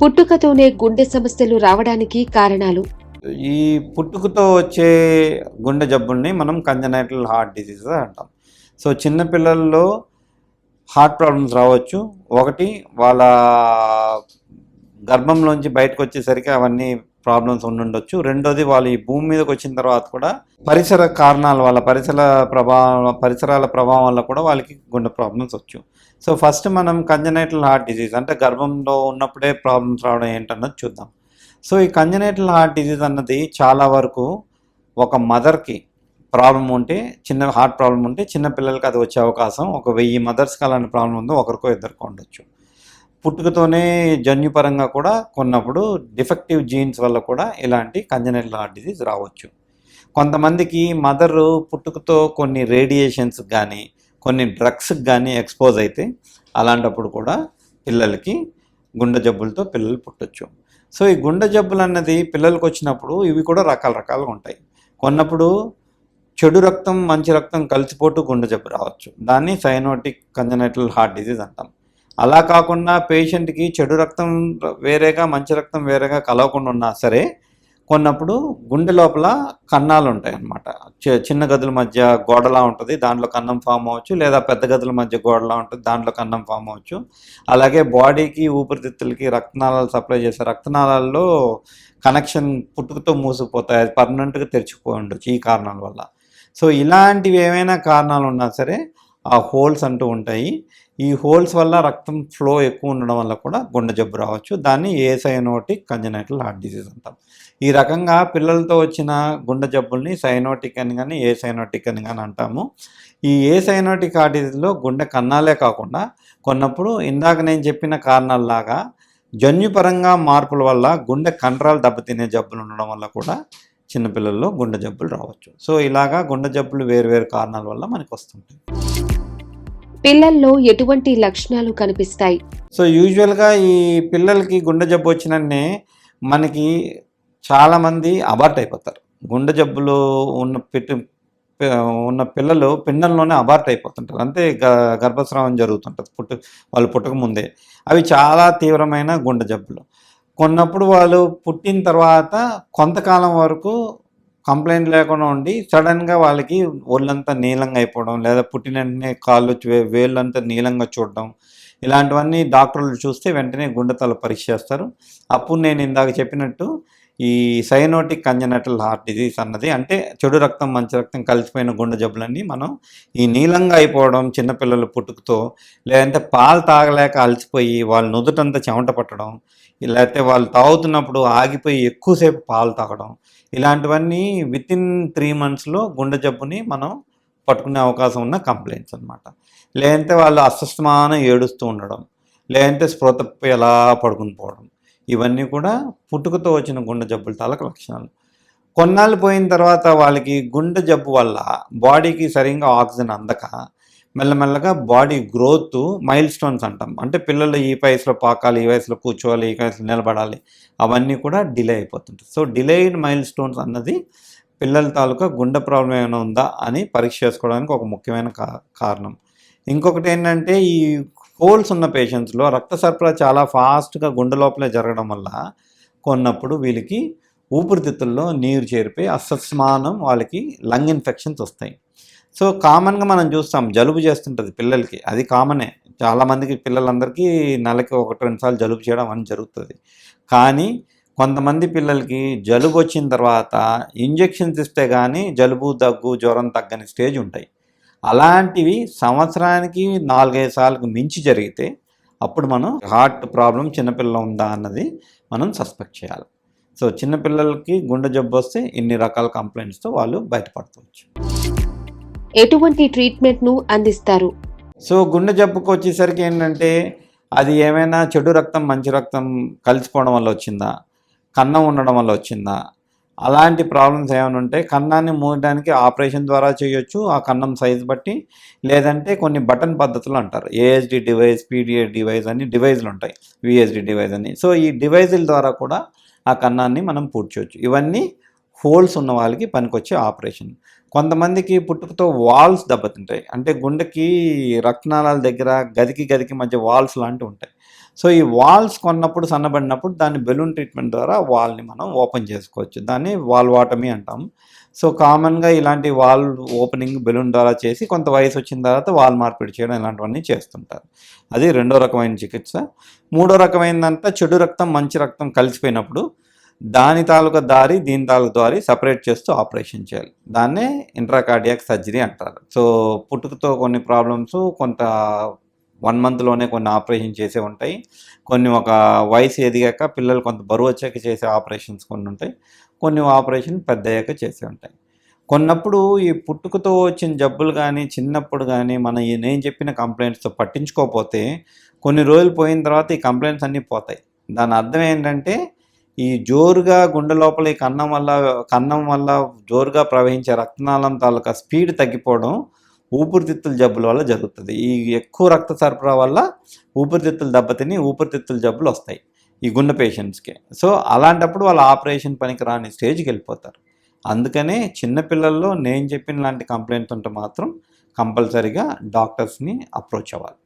పుట్టుకతోనే గుండె సమస్యలు రావడానికి కారణాలు. ఈ పుట్టుకతో వచ్చే గుండె జబ్బుల్ని మనం కంజనైటల్ హార్ట్ డిసీజ్ అంటాం. సో చిన్న పిల్లల్లో హార్ట్ ప్రాబ్లమ్స్ రావచ్చు. ఒకటి వాళ్ళ గర్భంలోంచి బయటకు వచ్చేసరికి అవన్నీ ప్రాబ్లమ్స్ ఉండుండొచ్చు. రెండోది వాళ్ళు ఈ భూమి మీదకి వచ్చిన తర్వాత కూడా పరిసర కారణాల వల్ల పరిసరాల ప్రభావం వల్ల కూడా వాళ్ళకి గుండె ప్రాబ్లమ్స్ వచ్చు. సో ఫస్ట్ మనం కంజనైటల్ హార్ట్ డిసీజ్ అంటే గర్భంలో ఉన్నప్పుడే ప్రాబ్లమ్స్ రావడం ఏంటన్నది చూద్దాం. సో ఈ కంజనైటల్ హార్ట్ డిసీజ్ అన్నది చాలా వరకు ఒక మదర్కి ప్రాబ్లం ఉంటే హార్ట్ ప్రాబ్లం ఉంటే చిన్న పిల్లలకి అది వచ్చే అవకాశం 1000 మదర్స్కి అలాంటి ప్రాబ్లం ఉందో ఒకరికో ఇద్దరికో ఉండొచ్చు. పుట్టుకతోనే జన్యుపరంగా కూడా కొన్నప్పుడు డిఫెక్టివ్ జీన్స్ వల్ల కూడా ఇలాంటి కంజనైటల్ హార్ట్ డిసీజ్ రావచ్చు. కొంతమందికి మదరు పుట్టుకతో కొన్ని రేడియేషన్స్ కానీ కొన్ని డ్రగ్స్కి కానీ ఎక్స్పోజ్ అయితే అలాంటప్పుడు కూడా పిల్లలకి గుండె జబ్బులతో పిల్లలు పుట్టచ్చు. సో ఈ గుండె జబ్బులు అన్నది పిల్లలకు వచ్చినప్పుడు ఇవి కూడా రకరకాలుగా ఉంటాయి. కొన్నప్పుడు చెడు రక్తం మంచి రక్తం కలిసిపోతూ గుండె జబ్బు రావచ్చు. దాన్ని సైనోటిక్ కంజనైటల్ హార్ట్ డిసీజ్ అంటాం. అలా కాకుండా పేషెంట్కి చెడు రక్తం వేరేగా మంచి రక్తం వేరేగా కలవకుండా ఉన్నా సరే కొన్నప్పుడు గుండె లోపల కన్నాలు ఉంటాయి అన్నమాట. చిన్న గదుల మధ్య గోడలా ఉంటుంది, దాంట్లో కన్నం ఫామ్ అవ్వచ్చు. లేదా పెద్ద గదుల మధ్య గోడలా ఉంటుంది, దాంట్లో కన్నం ఫామ్ అవ్వచ్చు. అలాగే బాడీకి ఊపిరితిత్తులకి రక్తనాళాలు సప్లై చేసే రక్తనాళాల్లో కనెక్షన్ పుట్టుకతో మూసుకుపోతాయి, అది పర్మనెంట్గా తెరుచుకుపోయి ఉండొచ్చు ఈ కారణాల వల్ల. సో ఇలాంటివి ఏమైనా కారణాలు ఉన్నా సరే ఆ హోల్స్ అంటూ ఉంటాయి. ఈ హోల్స్ వల్ల రక్తం ఫ్లో ఎక్కువ ఉండడం వల్ల కూడా గుండె జబ్బు రావచ్చు. దాన్ని ఏసైనోటిక్ కంజనైటల్ హార్ట్ డిసీజ్ అంటాం. ఈ రకంగా పిల్లలతో వచ్చిన గుండె జబ్బుల్ని సైనోటిక్ అని కానీ ఏసైనోటిక్ అని కానీ అంటాము. ఈ ఏసైనోటిక్ హార్ట్ డిసీజ్లో గుండె కన్నాలే కాకుండా కొన్నప్పుడు ఇందాక నేను చెప్పిన కారణాలలాగా జన్యుపరంగా మార్పుల వల్ల గుండె కండరాలు దెబ్బతినే జబ్బులు ఉండడం వల్ల కూడా చిన్నపిల్లల్లో గుండె జబ్బులు రావచ్చు. సో ఇలాగా గుండె జబ్బులు వేరు కారణాల వల్ల మనకు వస్తుంటాయి. పిల్లల్లో ఎటువంటి లక్షణాలు కనిపిస్తాయి? సో యూజువల్గా ఈ పిల్లలకి గుండె జబ్బు వచ్చినన్నే మనకి చాలామంది అబార్ట్ అయిపోతారు. గుండె జబ్బులు ఉన్న పిల్లలు పిండంలోనే అబార్ట్ అయిపోతుంటారు. అంతే గర్భస్రావం జరుగుతుంటుంది వాళ్ళు పుట్టక ముందే. అవి చాలా తీవ్రమైన గుండె జబ్బులు. కొన్నప్పుడు వాళ్ళు పుట్టిన తర్వాత కొంతకాలం వరకు కంప్లైంట్ లేకుండా ఉండి సడన్గా వాళ్ళకి ఒళ్ళంతా నీలంగా అయిపోవడం, లేదా పుట్టిన వెంటనే కాళ్ళు వేళ్ళంతా నీలంగా చూడడం, ఇలాంటివన్నీ డాక్టర్లు చూస్తే వెంటనే గుండెతల పరీక్ష చేస్తారు. అప్పుడు నేను ఇందాక చెప్పినట్టు ఈ సైనోటిక్ కంజనైటల్ హార్ట్ డిసీజ్ అన్నది అంటే చెడు రక్తం మంచి రక్తం కలిసిపోయిన గుండె జబ్బులన్నీ మనం ఈ నీలంగా అయిపోవడం చిన్నపిల్లల పుట్టుకతో, లేదంటే పాలు తాగలేక అలసిపోయి వాళ్ళ నుదుటంతా చెమట పట్టడం, లేకపోతే వాళ్ళు తాగుతున్నప్పుడు ఆగిపోయి ఎక్కువసేపు పాలు తాగడం, ఇలాంటివన్నీ వితిన్ 3 monthsలో గుండె జబ్బుని మనం పట్టుకునే అవకాశం ఉన్న కంప్లైంట్స్ అనమాట. లేదంటే వాళ్ళు అస్వస్థమానం ఏడుస్తూ ఉండడం, లేదంటే స్పృహ తప్పి ఎలా పడుకుని పోవడం, ఇవన్నీ కూడా పుట్టుకతో వచ్చిన గుండె జబ్బుల తాలూకు లక్షణాలు. కొన్నాళ్ళు పోయిన తర్వాత వాళ్ళకి గుండె జబ్బు వల్ల బాడీకి సరిగ్గా ఆక్సిజన్ అందక మెల్లమెల్లగా బాడీ గ్రోత్ మైల్ స్టోన్స్ అంటాం. అంటే పిల్లలు ఈ వయసులో పాకాలి, ఈ వయసులో కూర్చోవాలి, ఈ వయసులో నిలబడాలి, అవన్నీ కూడా డిలే అయిపోతుంటాయి. సో డిలేయిడ్ మైల్ స్టోన్స్ అన్నది పిల్లల తాలూకా గుండె ప్రాబ్లం ఏమైనా ఉందా అని పరీక్ష చేసుకోవడానికి ఒక ముఖ్యమైన కారణం. ఇంకొకటి ఏంటంటే ఈ హోల్స్ ఉన్న పేషెంట్స్లో రక్త సరఫరా చాలా ఫాస్ట్గా గుండె లోపలే జరగడం వల్ల కొన్నప్పుడు వీళ్ళకి ఊపిరితిత్తుల్లో నీరు చేరిపోయి అసస్మానం వాళ్ళకి లంగ్ ఇన్ఫెక్షన్స్ వస్తాయి. సో కామన్గా మనం చూస్తాం జలుబు చేస్తుంటుంది పిల్లలకి, అది కామనే. చాలామందికి పిల్లలందరికీ నెలకి 1-2 సార్లు జలుబు చేయడం అని జరుగుతుంది. కానీ కొంతమంది పిల్లలకి జలుబు వచ్చిన తర్వాత ఇంజెక్షన్స్ ఇస్తే కానీ జలుబు దగ్గు జ్వరం తగ్గని స్టేజ్ ఉంటాయి. అలాంటివి సంవత్సరానికి 4-5 సార్లకు మించి జరిగితే అప్పుడు మనం హార్ట్ ప్రాబ్లం చిన్నపిల్ల ఉందా అన్నది మనం సస్పెక్ట్ చేయాలి. సో చిన్నపిల్లలకి గుండె జబ్బు వస్తే ఇన్ని రకాల కంప్లైంట్స్తో వాళ్ళు బయటపడవచ్చు. ఎటువంటి ట్రీట్మెంట్ను అందిస్తారు? సో గుండె జబ్బుకు వచ్చేసరికి ఏంటంటే అది ఏమైనా చెడు రక్తం మంచి రక్తం కలిసిపోవడం వల్ల వచ్చిందా, కన్నం ఉండడం వల్ల వచ్చిందా, అలాంటి ప్రాబ్లమ్స్ ఏమైనా ఉంటే కన్నాన్ని మూయడానికి ఆపరేషన్ ద్వారా చేయొచ్చు ఆ కన్నం సైజు బట్టి. లేదంటే కొన్ని బటన్ పద్ధతులు అంటారు, ఏఎస్డి డివైస్, పీడిఏ డివైస్ అని డివైజులు ఉంటాయి, విఎస్డి డివైస్ అని. సో ఈ డివైజుల ద్వారా కూడా ఆ కన్నాన్ని మనం పూడ్చవచ్చు. ఇవన్నీ హోల్స్ ఉన్న వాళ్ళకి పనికొచ్చే ఆపరేషన్. కొంతమందికి పుట్టుకతో వాల్స్ దెబ్బతింటాయి. అంటే గుండెకి రక్తనాళాల దగ్గర గదికి మధ్య వాల్స్ లాంటివి ఉంటాయి. సో, ఈ వాల్స్ కొన్నప్పుడు సన్నబడినప్పుడు దాన్ని బెలూన్ ట్రీట్మెంట్ ద్వారా వాల్‌ని మనం ఓపెన్ చేసుకోవచ్చు. దాన్ని వాల్వాటమీ అంటాం. సో, కామన్‌గా ఇలాంటి వాల్ ఓపెనింగ్ బెలూన్ ద్వారా చేసి కొంత వయసొచ్చిన తర్వాత వాల్ మార్పిడి చేయడం ఇలాంటివన్నీ చేస్తుంటారు. అది రెండో రకమైన చికిత్స. మూడో రకమైనదంతా చెడు రక్తం, మంచి రక్తం కలిసిపోయినప్పుడు దాని తాలూకా దారి, దీని తాలూకా దారి సెపరేట్ చేస్తూ ఆపరేషన్ చేయాలి. దాన్నే ఇంట్రాకార్డియాక్ సర్జరీ అంటారు. సో, పుట్టుకతో కొన్ని ప్రాబ్లమ్స్ కొంత 1 మంత్‌లోనే కొన్ని ఆపరేషన్ చేసేవి ఉంటాయి. కొన్ని ఒక వయసు ఎదిగాక పిల్లలు కొంత బరువొచ్చాక చేసే ఆపరేషన్స్ కొన్నుంటాయి. కొన్ని ఆపరేషన్ పెద్దయ్యాక చేసేవి ఉంటాయి. కొన్నప్పుడు ఈ పుట్టుకతో వచ్చిన జబ్బులు గానీ, చిన్నప్పుడు గానీ నేను చెప్పిన కంప్లెయింట్స్‌తో పట్టించుకోకపోతే కొన్ని రోజులు పోయిన తర్వాత ఈ కంప్లెయింట్స్ అన్నీ పోతాయి. దాని అర్థం ఏంటంటే ఈ జోరుగా గుండె లోపల ఈ కన్నం వల్ల జోరుగా ప్రవహించే రక్తనాళం తాలూకా స్పీడ్ తగ్గిపోవడం ఊపిరితిత్తుల జబ్బుల వల్ల జరుగుతుంది. ఈ ఎక్కువ రక్త సరఫరా వల్ల ఊపిరితిత్తులు దెబ్బతిని ఊపిరితిత్తుల జబ్బులు వస్తాయి ఈ గుండె పేషెంట్స్‌కి. సో, అలాంటప్పుడు వాళ్ళు ఆపరేషన్ పనికి రాని స్టేజ్‌కి వెళ్ళిపోతారు. అందుకనే చిన్న పిల్లల్లో నేను చెప్పిన లాంటి కంప్లైంట్స్ ఉంటే మాత్రం కంపల్సరీగా డాక్టర్స్‌ని అప్రోచ్ అవ్వాలి.